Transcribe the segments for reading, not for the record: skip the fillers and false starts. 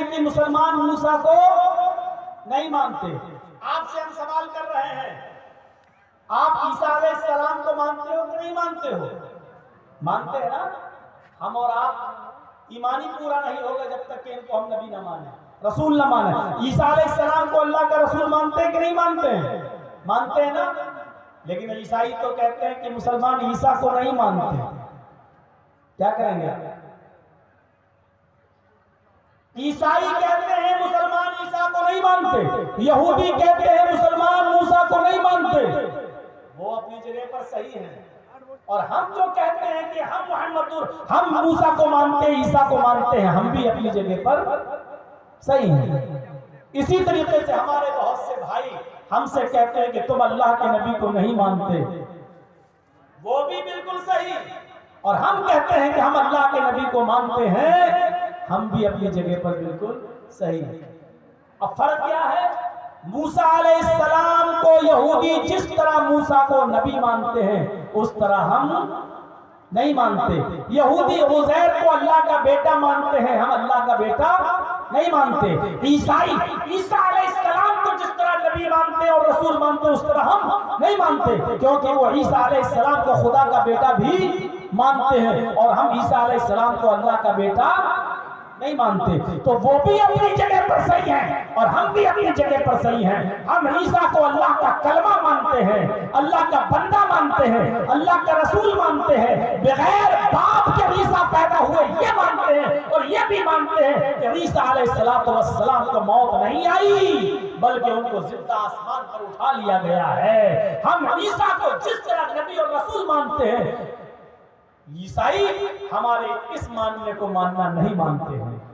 हैं कि मुसलमान मूसा को नहीं मानते। आपसे हम सवाल कर रहे हैं, आप ईसा अलैहिस्सलाम को मानते हो कि नहीं मानते हो? मानते हैं ना? हम और आप ईमानी पूरा नहीं होगा जब तक कि इनको हम नबी ना माने, रसूल ना माने। ईसा अलैहिस्सलाम को अल्लाह का रसूल मानते हैं कि नहीं मानते हैं? मानते हैं ना? लेकिन ईसाई तो कहते हैं कि मुसलमान ईसा को नहीं मानते। क्या करेंगे? ईसाई कहते हैं मुसलमान ईसा को नहीं मानते, यहूदी कहते हैं मुसलमान मूसा को नहीं मानते। वो अपनी जगह पर सही है, और हम जो कहते हैं कि हम मूसा को मानते हैं, ईसा को मानते हैं, हम भी अपनी जगह पर सही हैं। इसी तरीके से हमारे बहुत से भाई हमसे कहते हैं कि तुम अल्लाह के नबी को नहीं मानते, वो भी बिल्कुल सही। और हम कहते हैं कि हम अल्लाह के नबी को मानते हैं, हम भी अपनी जगह पर बिल्कुल सही हैं। अब फर्क क्या है? मूसा अलैहिस्सलाम को यहूदी जिस तरह मूसा को नबी मानते हैं उस तरह हम नहीं मानते। यहूदी उज़ैर को अल्लाह का बेटा मानते हैं, हम अल्लाह का बेटा नहीं मानते। ईसाई ईसा अलैहिस्सलाम को जिस तरह नबी मानते और रसूल मानते उस तरह हम नहीं मानते, क्योंकि वो ईसा अलैहिस्सलाम को खुदा का बेटा भी मानते हैं और हम ईसा अलैहिस्सलाम को अल्लाह का बेटा नहीं मानते। तो वो भी अपनी जगह पर सही हैं और हम भी अपनी जगह पर सही हैं। हम ईसा को अल्लाह का कलमा मानते हैं, अल्लाह का बंदा मानते हैं, अल्लाह का रसूल मानते हैं। बगैर बाप के ईसा पैदा हुए ये मानते हैं, और ये भी मानते हैं कि ईसा अलैहिस्सलाम को मौत नहीं आई बल्कि उनको जिंदा आसमान पर उठा लिया गया है। हम ईसा को जिस तरह नबी और रसूल मानते हैं, ईसाई हमारे इस मानने को मानना नहीं मानते हैं।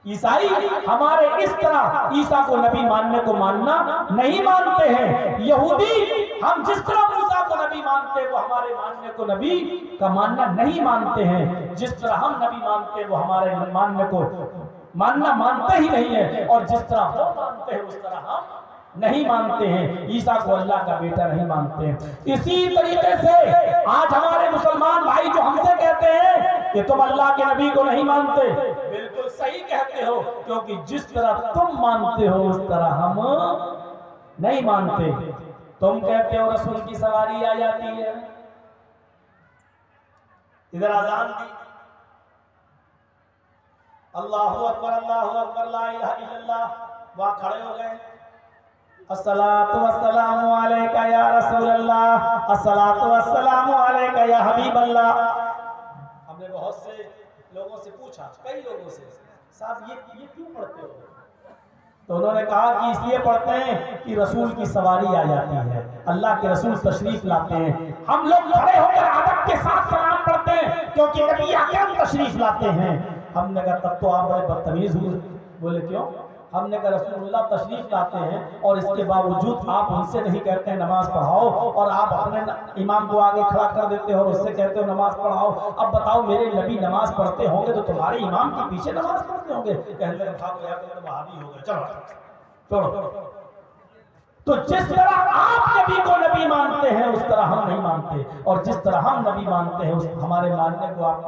ईसाई हमारे इस तरह ईसा को नबी मानने को मानना नहीं मानते हैं। यहूदी हम जिस तरह मूसा को नबी मानते हैं वो हमारे मानने को नबी का मानना नहीं मानते हैं। जिस तरह हम नबी मानते हैं वो हमारे मानने को मानते ही नहीं है, और जिस तरह वो मानते हैं उस तरह हम नहीं मानते हैं। ईसा को अल्लाह का बेटा नहीं मानते हैं। इसी तरीके से आज हमारे मुसलमान भाई जो हमसे कहते हैं कि तुम अल्लाह के नबी को नहीं मानते, बिल्कुल सही कहते हो, क्योंकि जिस तरह तुम मानते हो उस तरह हम नहीं मानते। तुम कहते हो रसूल की सवारी आ जाती है, इधर अजान दी, अल्लाहु अकबर ला इलाहा इल्लल्लाह, वहां खड़े हो गए, अस्सलातु वस्सलामु अलैका या रसूल अल्लाह, अस्सलातु वस्सलामु अलैका या हबीब अल्लाह। हमने बहुत से लोगों से पूछा, कई लोगों से, साहब ये क्यों पढ़ते हो? तो उन्होंने कहा कि इसलिए पढ़ते हैं कि रसूल की सवारी आ जाती है, अल्लाह के रसूल तशरीफ लाते हैं। हम लोग खड़े होकर अदब के साथ सलाम पढ़ते हैं क्योंकि नबी अकरम तशरीफ लाते हैं। हमने कहा तब तो आप बड़े बदतमीज हुए। बोले क्यों? हमने कहा रसूलुल्लाह तशरीफ लाते हैं और इसके बावजूद आप उनसे नहीं कहते हैं नमाज पढ़ाओ, और आप अपने इमाम को आगे खड़ा कर देते हो और उससे कहते हो नमाज पढ़ाओ। अब बताओ, मेरे नबी नमाज पढ़ते होंगे तो तुम्हारे इमाम के पीछे नमाज पढ़ते होंगे? कहने लगे तो वहाबी हो गए, चलो छोड़ो। तो जिस तरह आप नबी को नबी मानते हैं उस तरह हम नहीं मानते, और जिस तरह हम नबी मानते हैं उस हमारे मानने को आप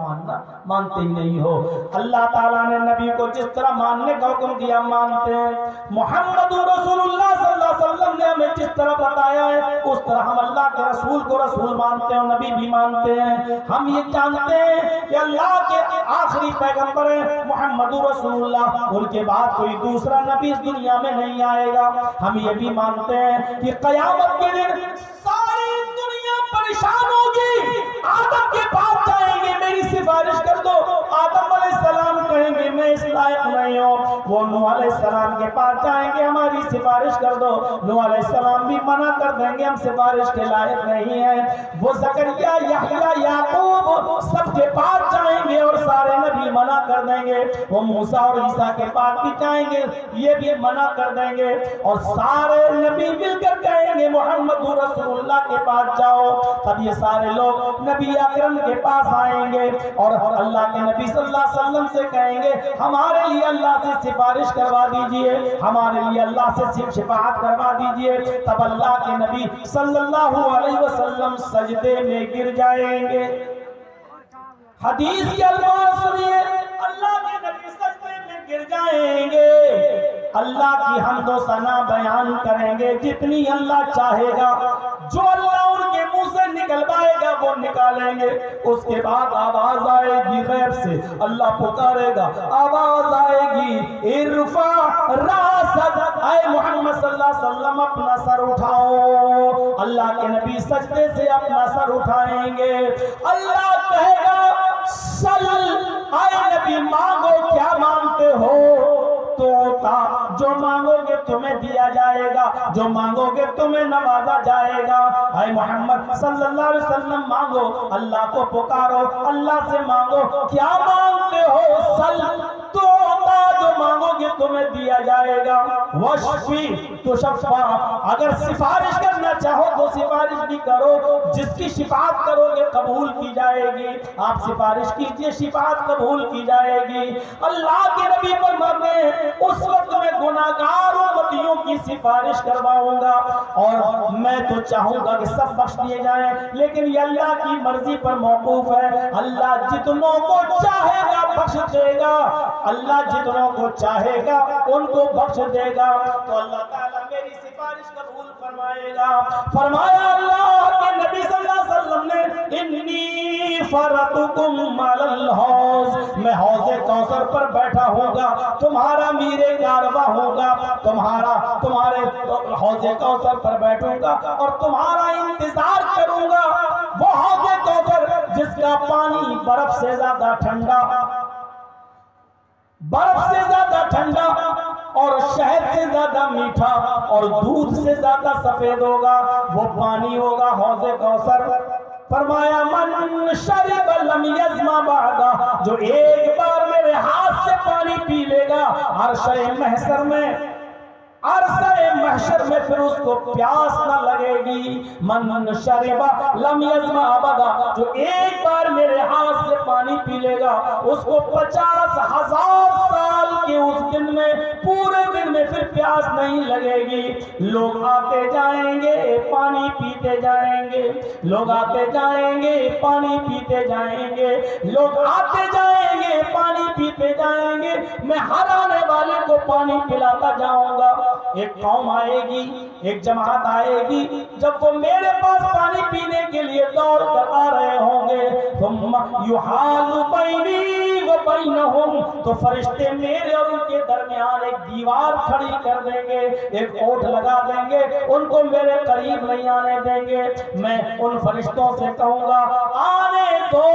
मानते ही नहीं हो। अल्लाह ताला ने नबी को जिस तरह मानने का हुक्म दिया मानते हैं। मुहम्मदुर रसूलुल्लाह सल्लल्लाहु अलैहि वसल्लम ने हमें जिस तरह बताया है उस तरह हम अल्लाह के रसूल को रसूल मानते हैं और नबी भी मानते हैं। हम ये जानते हैं कि अल्लाह के आखिरी पैगंबर है मुहम्मदुर रसूलुल्लाह, उनके बाद कोई दूसरा नबी इस दुनिया में नहीं आएगा। हम ये भी मानते हैं कि क़यामत के दिन सारी दुनिया परेशान होगी, आदम के पास जाएंगे, मेरी सिफारिश कर दो। आदम अलैहिस्सलाम कहेंगे मैं इस लायक नहीं हूं। वो नूह अलैहिस्सलाम के पास जाएंगे, हमारी सिफारिश कर दो। नूह अलैहिस्सलाम भी मना कर देंगे, हम सिफारिश के लायक नहीं है। वो ज़करिया, यहया, याकूब सबके पास जाएंगे और सारे नबी मना कर देंगे। वो मूसा और ईसा के पास भी जाएंगे, ये भी मना कर देंगे, और सारे नबी मिलकर कहेंगे मुहम्मदुर रसूलुल्लाह के पास जाओ। तब ये सारे लोग नबी अकरम के पास आएंगे और अल्लाह के नबी सल्लल्लाहु अलैहि वसल्लम से कहेंगे हमारे लिए अल्लाह से सिफारिश करवा दीजिए, हमारे लिए अल्लाह से शिफाअत करवा दीजिए। तब अल्लाह के नबी सल्लल्लाहु अलैहि वसल्लम सजदे में गिर जाएंगे। हदीस के अल्फाज सुनिए, अल्लाह के नबी सजदे में गिर जाएंगे। अल्लाह की हमदो सना बयान करेंगे जितनी अल्लाह चाहेगा। जो अल्लाह उनके मुंह से निकलवाएगा वो निकालेंगे। उसके बाद आवाज आएगी गैब से, अल्लाह पुकारेगा, आवाज आएगी इरफा रासक, ऐ मोहम्मद सल्लल्लाहु अलैहि वसल्लम अपना सर उठाओ। अल्लाह के नबी सजदे से अपना सर उठाएंगे। अल्लाह कहेगा सल, ऐ नबी मांगो, क्या मांगते हो? तो जो मांगोगे तुम्हें दिया जाएगा, जो मांगोगे तुम्हें नवाजा जाएगा। ऐ मोहम्मद सल्लल्लाहु अलैहि वसल्लम मांगो, अल्लाह को पुकारो, अल्लाह से मांगो, क्या मांगते हो? सल, तो जो मांगोगे तुम्हें दिया जाएगा। वशफी तो शफा, अगर सिफारिश करना चाहो तो सिफारिश भी करो, जिसकी शिफात करोगे कबूल की जाएगी। आप सिफारिश कीजिए, शिफात कबूल की जाएगी। अल्लाह के नबी फरमाते उस वक्त मैं गुनाहगार उम्मतियों की सिफारिश करवाऊंगा और मैं तो चाहूंगा कि सब बख्श दिए जाएं, लेकिन ये अल्लाह की मर्जी पर मौकूफ है। अल्लाह जितनों को चाहेगा बख्श देगा, अल्लाह जितनों को चाहेगा उनको बख्श देगा। तो अल्लाह ताला मेरी सिफारिश कबूल फरमाएगा। फरमाया अल्लाह के नबी सल्लल्लाहु अलैहि वसल्लम ने, इन्नी फरतुकुम अलल हौज, मैं हौज़े कौसर पर बैठा होगा, तुम्हारा मीरे कारवा होगा, तुम्हारे हौज़े कौसर पर बैठूंगा और तुम्हारा इंतजार करूंगा। वो हौज़े कौसर जिसका पानी बर्फ से ज्यादा ठंडा, बर्फ से ज्यादा ठंडा और शहद से ज्यादा मीठा और दूध से ज्यादा सफेद होगा, वो पानी होगा हौज़े कौसर। फरमाया मन शरिब लम यज़मा बादा, जो एक बार मेरे हाथ से पानी पी लेगा अर्शे महशर में, अरसे महशर में फिर उसको प्यास न लगेगी। मन शरिबा लम यज़मा अबदा, जो एक बार मेरे हाथ से पानी पी लेगा उसको 50,000 साल के उस दिन में, पूरे दिन में फिर प्यास नहीं लगेगी। लोग आते जाएंगे पानी पीते जाएंगे, लोग आते जाएंगे पानी पीते जाएंगे, लोग आते जाएंगे पानी पीते जाएंगे। मैं हर आने वाले को पानी पिलाता जाऊंगा। एक कौम आएगी, एक जमात आएगी, जब वो मेरे पास पानी पीने के लिए दौड़ कर आ रहे होंगे, तुम युहालु बैनी व बैनहुम, तो फरिश्ते मेरे और उनके दरमियान एक दीवार खड़ी कर देंगे, एक ओट लगा देंगे, उनको मेरे करीब नहीं आने देंगे। मैं उन फरिश्तों से कहूंगा आने दो,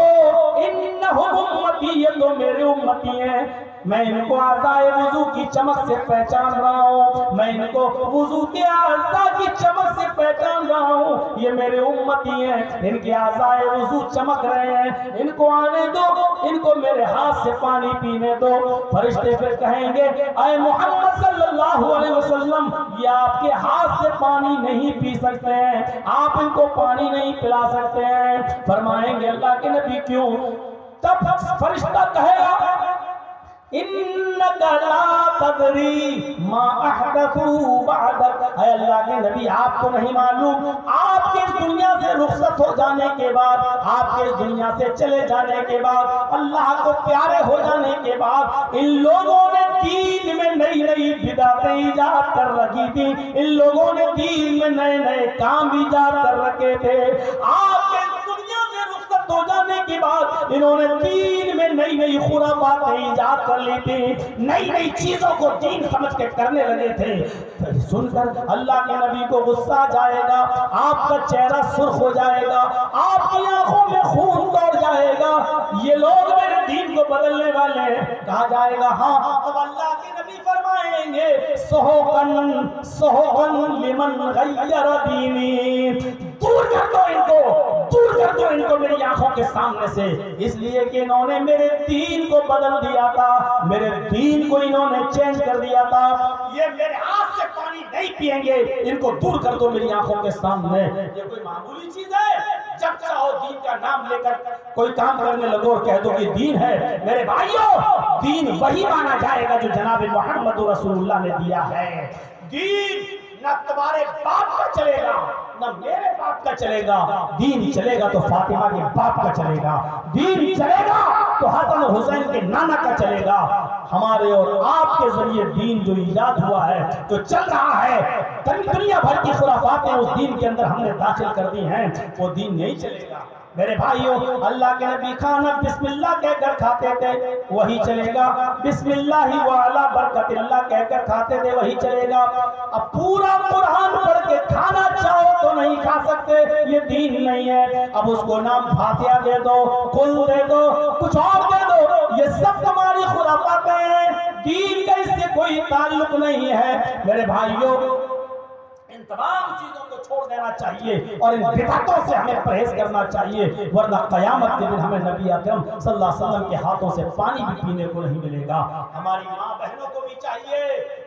इन्नहुम उम्मती, ये तो मेरे उम्मती हैं। मैं इनको आज़ाए वुज़ू की चमक से पहचान रहा हूँ, मैं इनको वुज़ू के आज़ा की चमक से पहचान रहा हूँ। ये मेरे उम्मती हैं, इनके आज़ाए वुज़ू चमक रहे हैं, इनको आने दो, इनको मेरे हाथ से पानी पीने दो। फरिश्ते फिर कहेंगे ऐ मोहम्मद सल्लल्लाहु अलैहि वसल्लम, ये आपके हाथ से पानी नहीं पी सकते हैं, आप इनको पानी नहीं पिला सकते हैं। फरमाएंगे अल्लाह के नबी क्यों? तब फरिश्ता कहेगा इन्नका ला तदरी मा अहदथू बअदक, है अल्लाह के नबी आपको नहीं मालूम, आपके इस दुनिया से रुखसत हो जाने के बाद, आपके इस दुनिया से चले जाने के बाद, अल्लाह को प्यारे हो जाने के बाद, इन लोगों ने दीन में नई नई बिदातें ईजाद कर रखी थी, इन लोगों ने दीन में नए नए काम ईजाद कर रखे थे। आपके दुनिया से रुखसत हो जाने के बाद इन्होंने दीन में नई नई खुराफातें ईजाद कर ली थी, नई नई चीजों को दीन समझ के करने लगे थे। तो सुनकर अल्लाह के नबी को गुस्सा जाएगा, आपका चेहरा सुर्ख हो जाएगा, आपकी आंखों में खून दौड़ जाएगा। ये लोग मेरे दीन को बदलने वाले हैं, कहा जाएगा हाँ। अब अल्लाह के नबी फरमाएंगे सोहकन सोहकन लिमन गय्यर दीनी, दूर कर दो इनको, दूर कर दो इनको मेरी आंखों के सामने से, इसलिए कि इन्होंने मेरे दीन को बदल दिया था, मेरे दीन को इन्होंने चेंज कर दिया था। ये मेरे हाथ से पानी नहीं पिएंगे, इनको दूर कर दो मेरी आंखों के सामने। ये कोई मामूली चीज है? जब चाहो दीन का नाम लेकर कोई काम करने लगो और कह दो कि दीन है। मेरे भाइयों, दीन वही माना जाएगा जो जनाब मोहम्मद रसूलुल्लाह ने दिया है। दीन न तुम्हारे बाप का चलेगा, न मेरे बाप का चलेगा। दीन चलेगा तो फातिमा के बाप का चलेगा, दीन चलेगा तो हसन हुसैन के नाना का चलेगा। हमारे और आपके जरिए दीन जो ईजाद हुआ है, जो चल रहा है, दुनिया भर की खुराफातें उस दीन के अंदर हमने दाखिल कर दी हैं, वो दीन नहीं चलेगा। मेरे भाइयों, अल्लाह के नबी खाना बिस्मिल्लाह कहकर खाते थे, वही चलेगा। बिस्मिल्लाह व अला बरकतिल्लाह कहकर खाते थे, वही चलेगा। अब पूरा कुरान पढ़ के खाना चाहो तो नहीं खा सकते, ये दीन नहीं है। अब उसको नाम फातिहा दे दो, कुल दे दो, कुछ और दे दो, ये सब तुम्हारी खुराफातें हैं, दीन का इससे कोई ताल्लुक नहीं है। मेरे भाइयों, इन तमाम चीजों को छोड़ देना चाहिए और इन बिदअतों से हमें परहेज करना चाहिए, वरना कयामत के दिन हमें नबी अकरम सल्लल्लाहु अलैहि वसल्लम के हाथों से पानी भी पीने को नहीं मिलेगा। हमारी माँ बहनों को भी चाहिए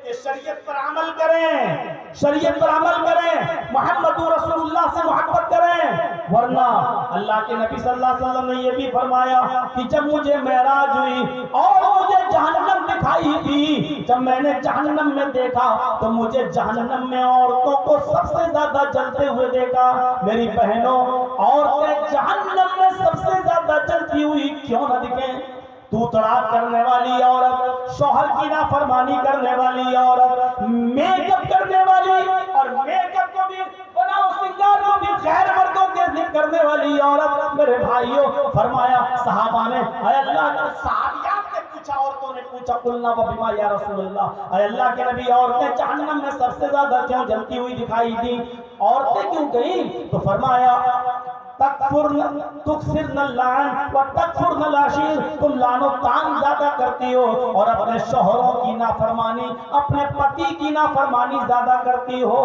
कि शरीयत पर अमल करें, शरीयत पर अमल करें, मोहम्मद रसूलुल्लाह से मोहब्बत करें, वरना अल्लाह के नबी सल्लल्लाहु अलैहि वसल्लम ने यह भी फरमाया कि जब मुझे मेराज हुई और मुझे जहन्नम दिखाई दी, जब मैंने जहन्नम में देखा तो मुझे जहन्नम में औरतों को सबसे ज्यादा जलते हुए देखा। मेरी बहनों, औरतें जहन्नम में सबसे ज्यादा जलती हुई क्यों न दिखें? तू तड़ाक करने वाली औरत, शौहर की नाफरमानी करने वाली औरत, मेकअप करने वाली और मेकअप को भी बनाओ सिंगार को भी गैर मर्दों के जिक्र करने वाली औरत। मेरे भाइयों, फरमाया सहाबा ने, अल्लाह, सहाबियात ने पूछा, औरतों ने पूछा, कुलना व बिमा या रसूलल्लाह, अल्लाह के नबी औरतें जहन्नम में सबसे ज्यादा क्यों जलती हुई दिखाई दी? औरतें क्यों गई? तो फरमाया तुम लानो तान ज्यादा करती हो और अपने शौहरों की नाफरमानी, अपने पति की नाफरमानी ज्यादा करती हो।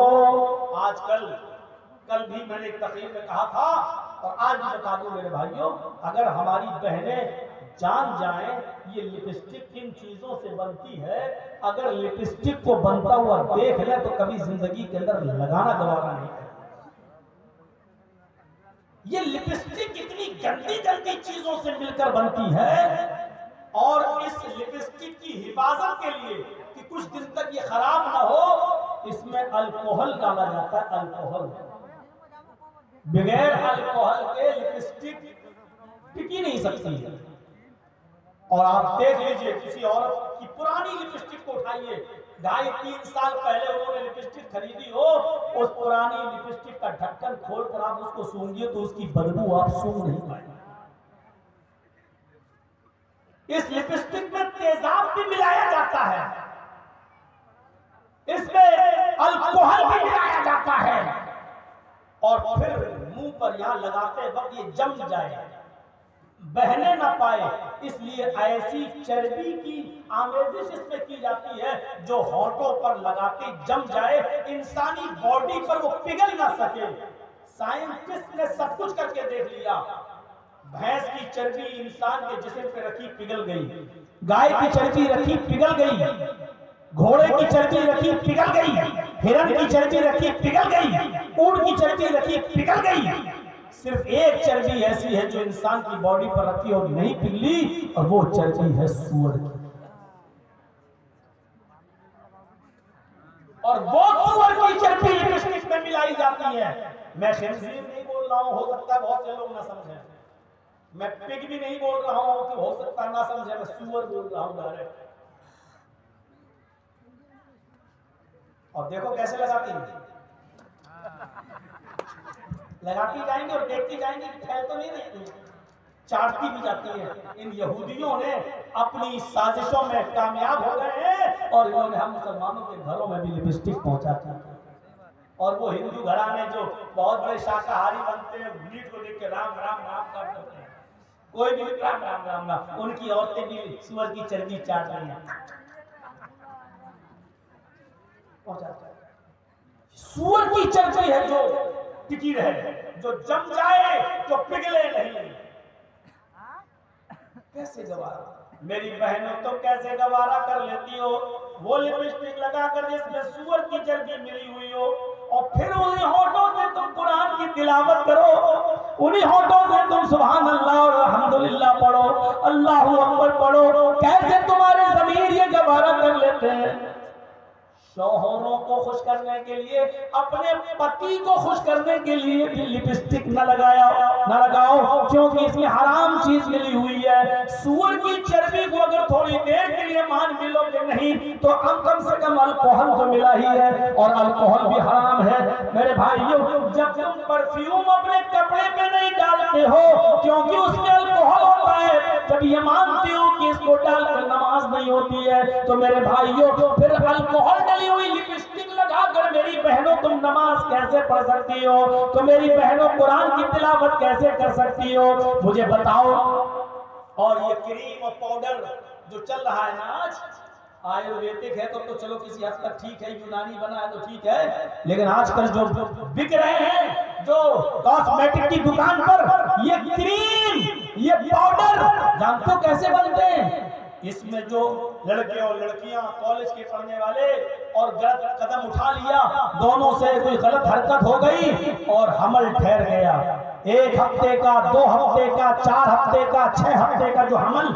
आजकल, कल भी मैंने एक तकरीर में कहा था और आज भी बता दूं मेरे भाइयों, अगर हमारी बहनें जान जाएं ये लिपस्टिक किन चीजों से बनती है, अगर लिपस्टिक को बनता हुआ देख ले तो कभी जिंदगी के अंदर लगाना गवारा नहीं है। ये लिपस्टिक इतनी गंदी गंदी चीजों से मिलकर बनती है और इस लिपस्टिक की हिफाजत के लिए कि कुछ दिन तक ये खराब ना हो, इसमें अल्कोहल डाला जाता है। अल्कोहल, बगैर अल्कोहल के लिपस्टिक टिकी नहीं सकती है। और आप देख लीजिए, किसी औरत की पुरानी लिपस्टिक को उठाइए, 2.5-3 साल पहले उन्होंने लिपस्टिक खरीदी हो, उस पुरानी लिपस्टिक का ढक्कन खोलकर आप उसको सूंघिए तो उसकी बदबू आप सूंघ नहीं पाएंगे। इस लिपस्टिक में तेजाब भी मिलाया जाता है, इसमें अल्कोहल भी मिलाया जाता है और फिर मुंह पर यहां लगाते वक्त ये जम जाए, बहने ना पाए, इसलिए ऐसी चर्बी की आमेजिश इसमें की जाती है जो होठों पर लगाते जम जाए, इंसानी बॉडी पर वो पिघल ना सके। साइंटिस्ट ने सब कुछ करके देख लिया, भैंस की चर्बी इंसान के जिस्म पे रखी पिघल गई, गाय की चर्बी रखी पिघल गई, घोड़े की चर्बी रखी पिघल गई, हिरण की चर्बी रखी पिघल गई, ऊंट की चर्बी रखी पिघल गई। सिर्फ एक चर्बी ऐसी है जो इंसान की बॉडी पर रखी और नहीं पिघली, और वो चर्बी है सूअर की। और वो सूअर की चर्बी लिपस्टिक में मिलाई जाती है। मैं खिंजीर नहीं बोल रहा हूं, हो सकता है बहुत से लोग ना समझें। मैं पिग भी नहीं बोल रहा हूं कि हो सकता है ना समझे, मैं सूअर बोल रहा हूं डायरेक्ट। और देखो कैसे लगाती है, लगाती जाएंगे और देखती जाएंगे कि फैल तो नहीं रहती, चाटती भी जाती है। इन यहूदियों ने अपनी साजिशों में कामयाब हो गए हैं और इन्होंने हम मुसलमानों के घरों में भी लिपस्टिक पहुंचा दी। और वो हिंदू घराने जो बहुत बड़े शाकाहारी बनते हैं, मीट को देख के राम राम राम कर देते हैं, कोई भी राम राम राम राम, उनकी औरतें भी सूअर की चर्बी चाट रही हैं। सूअर की चर्बी है जो टिकी रहे, जो जम जाए, जो पिघले नहीं। कैसे गवारा, मेरी बहनों तो कैसे गवारा कर लेती हो वो लिपस्टिक लगाकर जिसमें सूअर की चर्बी मिली हुई हो, और फिर उन्हीं होठों से तुम कुरान की तिलावत करो, उन्हीं होठों से तुम सुभान अल्लाह और अल्हम्दुलिल्लाह पढ़ो, अल्लाहू अकबर पढ़ो। कैसे तुम्हारे ज़मीर ये गवारा कर लेते हैं? शौहरों को खुश करने के लिए, अपने पति को खुश करने के लिए भी लिपस्टिक न लगाओ, क्योंकि इसमें हराम चीज मिली हुई है। सूअर की चर्बी को अगर थोड़ी देर के लिए मान भी लोगे नहीं तो कम से कम अल्कोहल तो मिला ही है, और अल्कोहल भी हराम है। मेरे भाइयों, जब तुम परफ्यूम अपने कपड़े पे नहीं डालते हो क्योंकि उसमें अल्कोहल होता है, जब ये मानते हो कि इसको डालकर नमाज नहीं होती है, तो मेरे भाइयों फिर अल्कोहल डली हुई लिपस्टिक लगाकर मेरी बहनों तुम नमाज कैसे पढ़ सकती हो? तो मेरी बहनों कुरान की तिलावत कैसे कर सकती हो? मुझे बताओ। और ये क्रीम और पाउडर जो चल रहा है ना आज, आयुर्वेदिक है तो चलो किसी हद तक ठीक है, यूनानी बना है तो ठीक है, लेकिन आजकल जो बिक रहे हैं, जो कॉस्मेटिक की दुकान पर ये क्रीम, ये पाउडर, जानते हो कैसे बनते हैं? इसमें जो लड़के और लड़कियां कॉलेज के पढ़ने वाले और गलत कदम उठा लिया, दोनों से कोई गलत हरकत हो गई और हमल ठहर गया। 1 हफ्ते का, 2 हफ्ते का, 4 हफ्ते का, 6 हफ्ते का जो हमल,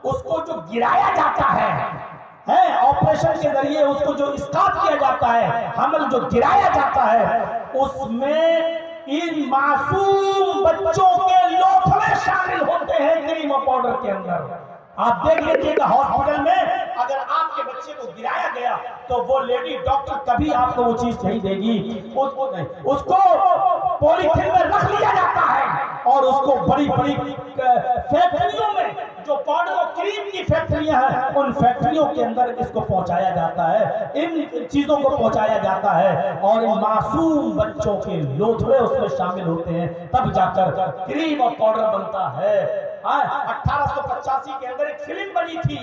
उसको जो गिराया जाता है ऑपरेशन के जरिए, उसको जो इस्कात किया जाता है, हमल जो गिराया जाता है, उसमें इन मासूम बच्चों के लोथड़े शामिल होते हैं क्रीम और पाउडर के अंदर। आप देख लीजिएगा हॉस्पिटल में अगर आपके बच्चे को गिराया गया तो वो लेडी डॉक्टर कभी आपको वो चीज नहीं देगी, उसको पॉलीथिन में रख लिया जाता है और उसको बड़ी बड़ी फैक्ट्रियों में, जो पाउडर और क्रीम की फैक्ट्रियां हैं, उन फैक्ट्रियों के अंदर इसको पहुंचाया जाता है, इन चीजों को पहुंचाया जाता है, और इन मासूम बच्चों के लोथड़े उसमें शामिल होते हैं, तब जाकर क्रीम और पाउडर बनता है। 1885 के अंदर एक फिल्म बनी थी,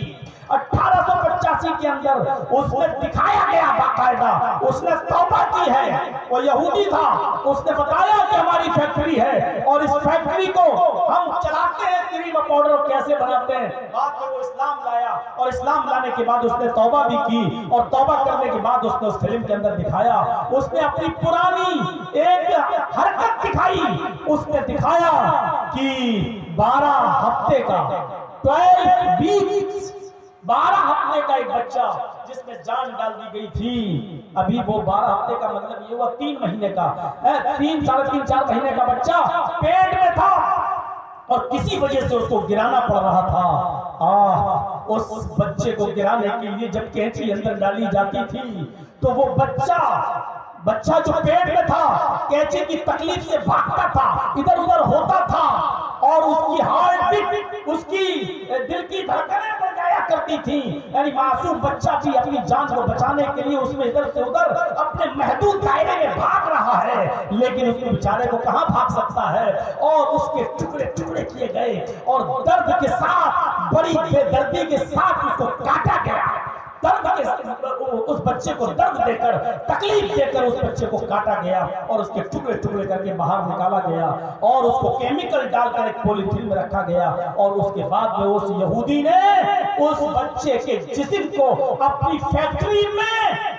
1885 के अंदर उसमें दिखाया गया बाकायदा, उसने तौबा की है, वो यहूदी था, उसने बताया कि हमारी फैक्ट्री है और इस फैक्ट्री को हम चलाते हैं, क्रीम और पाउडर कैसे बनाते हैं। बाद में वो इस्लाम लाया और इस्लाम लाने के बाद उसने तौबा भी की, और तौबा करने के बाद उसने उस फिल्म के अंदर दिखाया, उसने अपनी पुरानी एक हरकत दिखाई, उसने दिखाया कि 12 हफ्ते का 12 वीक्स 12 हफ्ते का एक बच्चा जिसमें जान डाल दी गई थी, अभी वो 12 हफ्ते का मतलब ये हुआ 3 महीने का, 3 साढ़े 3 4 महीने का बच्चा पेट में था और किसी वजह से उसको गिराना पड़ रहा था। उस बच्चे को गिराने के लिए जब कैंची अंदर डाली जाती थी तो वो बच्चा जो पेट में था कैंची की तकलीफ से भागता था, इधर उधर होता था, और उसकी हार्ट बीट, उसकी दिल की धड़कनें बढ़ जाया करती थी। यानी मासूम बच्चा भी अपनी जान को बचाने के लिए उसमें इधर से उधर अपने महदूद दायरे में भाग रहा है, लेकिन उसके बेचारे को कहां भाग सकता है, और उसके टुकड़े टुकड़े किए गए और दर्द के साथ, बड़ी बेदर्दी के साथ उसको काटा गया। दर्द के उस बच्चे को दर्द देकर, तकलीफ देकर उस बच्चे को काटा गया और उसके टुकड़े टुकड़े करके बाहर निकाला गया और उसको केमिकल डालकर एक पॉलीथीन में रखा गया, और उसके बाद में उस यहूदी ने उस बच्चे के जिस्म को अपनी फैक्ट्री में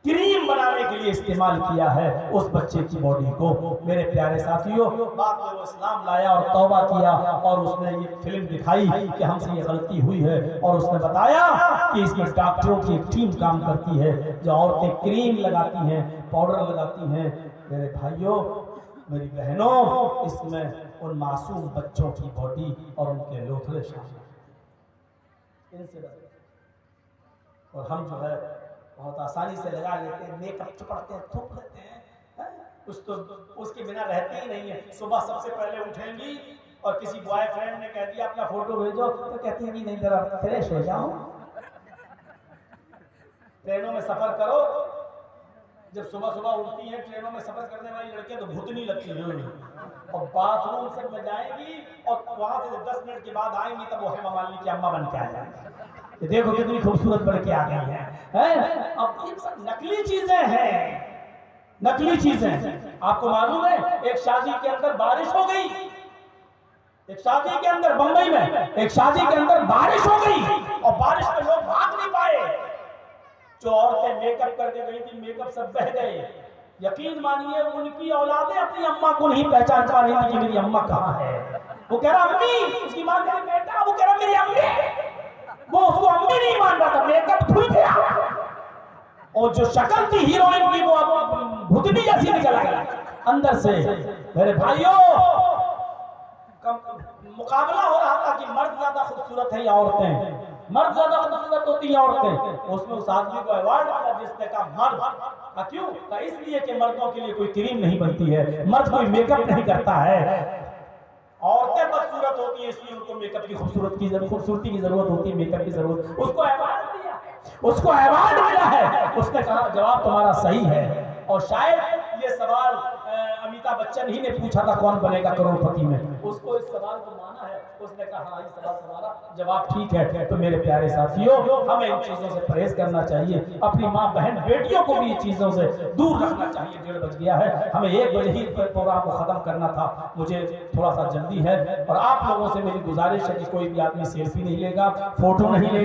क्रीम बनाने के लिए इस्तेमाल किया है, उस बच्चे की बॉडी को। मेरे प्यारे साथियों, बाद में वो इस्लाम लाया और तौबा किया और उसने ये फिल्म दिखाई कि हमसे ये गलती हुई है, और उसने बताया कि इसमें डॉक्टरों की एक टीम काम करती है, जो औरतें क्रीम लगाती हैं, पाउडर लगाती हैं। मेरे भाइयों, मेरी बहनों, इसमें उन मासूम बच्चों की बॉडी और उनके लोथड़े शामिल, इनसे और हम जो है बहुत आसानी से लगा लेते हैं, मेकअप चुपड़ते हैं, थूक लेते हैं, कुछ तो उसके बिना रहते ही नहीं है। सुबह सबसे पहले उठेंगी और किसी बॉयफ्रेंड ने कह दिया अपना फोटो भेजो, तो कहती है कि नहीं जरा फ्रेश हो जाओ। ट्रेनों में सफर करो, जब सुबह सुबह उठती हैं ट्रेनों में सफर करने वाली लड़कियां तो भूतनी लगती हैं, और बाथरूम सब में जाएंगी और वहां से 10 मिनट के बाद आएंगी तब वो हेमा मालिनी की अम्मा बन के आ जाएंगी। देखो कितनी खूबसूरत बन के आ गई हैं। अब ये सब नकली चीजें हैं, नकली चीजें। आपको मालूम है एक शादी के अंदर बारिश हो गई, एक शादी के अंदर बंबई में एक शादी के अंदर बारिश हो गई और बारिश में लोग भाग नहीं पाए। जो औरतें मेकअप करके गई थी, मेकअप सब बह गए। यकीन मानिए उनकी औलादें अपनी अम्मा को नहीं पहचान पा रही थी कि मेरी अम्मा कहाँ है। वो कह रहा अम्मी, उसकी मां कह रही बेटा, वो कह रहा मेरी अम्मी, वो उसको अम्मी नहीं मान रहा था, मेकअप खुल गया। और जो शक्ल थी हीरोइन की वो अब भूतनी जैसी निकल आई अंदर से। मेरे भाइयों, मुकाबला हो रहा था कि मर्द ज्यादा खूबसूरत है या औरतें, मर्द ज्यादा खूबसूरत होती है औरतें। उसमें उस आदमी को अवार्ड मिला जिसने कहा मर्द। क्यों? इसलिए कि मर्दों के लिए कोई क्रीम नहीं बनती है, मर्द कोई मेकअप नहीं करता है, औरतें बदसूरत होती है इसलिए उनको मेकअप की खूबसूरती की जरूरत होती है, मेकअप की जरूरत। उसको अवार्ड दिया, उसको अवार्ड मिला है। उसने कहा जवाब तुम्हारा सही है। और शायद ये सवाल अमिताभ बच्चन ही ने पूछा था कौन बनेगा करोड़पति में, उसको इस सवाल को माना है। उसने कहा हाँ इस सवाल तुम्हारा जवाब ठीक है। तो मेरे प्यारे साथियों, हमें इन चीजों से परहेज करना चाहिए, अपनी माँ बहन बेटियों को भी इन चीजों से दूर रखना चाहिए। 1:30 बज गया है, हमें 1 बजे ही प्रोग्राम को खत्म करना था, मुझे थोड़ा सा जल्दी है। और आप लोगों से मेरी गुजारिश है कि कोई भी आदमी सेल्फी नहीं लेगा, फोटो नहीं लेगा।